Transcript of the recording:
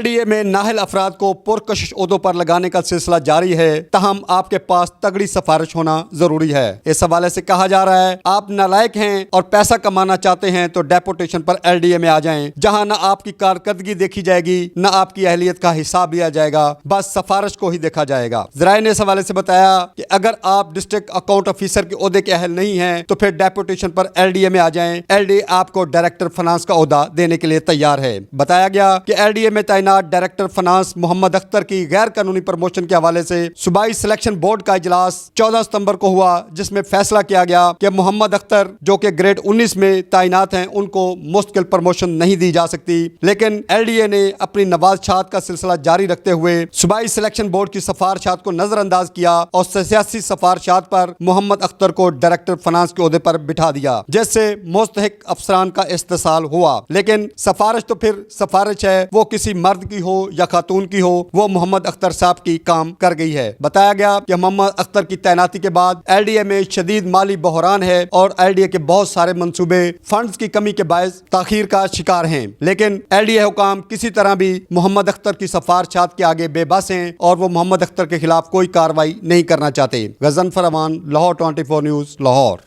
LDA में Nahal अफराद को पुरकशिश ओहदों पर लगाने का सिलसिला जारी है, तहम आपके पास तगड़ी सिफारिश होना जरूरी है। इस हवाले से कहा जा रहा है, आप नालायक हैं और पैसा कमाना चाहते हैं तो डेपुटेशन पर LDA में आ जाएं, जहां न आपकी कारकर्दगी देखी जाएगी न आपकी अहलियत का हिसाब लिया जाएगा, बस सिफारिश को ही देखा जाएगा। ज़राए ने इस हवाले से बताया कि अगर आप डिस्ट्रिक्ट अकाउंट ऑफिसर के ओहदे के अहल नहीं हैं तो फिर डेपुटेशन पर LDA में आ जाएं। LDA आपको डायरेक्टर फाइनेंस का ओहदा देने के लिए तैयार है। बताया गया कि LDA में तैनात डायरेक्टर फाइनेंस मोहम्मद अख्तर की गैर कानूनी प्रमोशन के हवाले से सूबाई सिलेक्शन बोर्ड का इजलास 14 सितंबर को हुआ, जिसमें फैसला किया गया कि मोहम्मद अख्तर जो कि ग्रेड 19 में तैनात हैं उनको मुस्तकिल प्रमोशन नहीं दी जा सकती। लेकिन LDA ने अपनी नवाज़शात का सिलसिला जारी रखते हुए सूबाई सिलेक्शन बोर्ड की सिफारिशात को नजरअंदाज किया और सियासी सिफारिशात पर मोहम्मद अख्तर को डायरेक्टर फाइनेंस के ओहदे पर बिठा दिया, जिससे मुस्तहिक अफसरान का इस्तेसाल हुआ। लेकिन सिफारिश तो फिर सिफारिश है, वो किसी मर्द की हो या खातून की हो, वो मोहम्मद अख्तर साहब की काम कर गई है। बताया गया कि मोहम्मद अख्तर की तैनाती के बाद LDA में शदीद माली बहरान है और LDA के बहुत सारे मंसूबे फंड्स की कमी के बायस ताखीर का शिकार हैं। लेकिन LDA हुकाम किसी तरह भी मोहम्मद अख्तर की सिफारिशात के आगे बेबस हैं और वो मोहम्मद अख्तर के खिलाफ कोई कार्रवाई नहीं करना चाहते। गजनफर अमान, लाहौर 24 न्यूज़, लाहौर।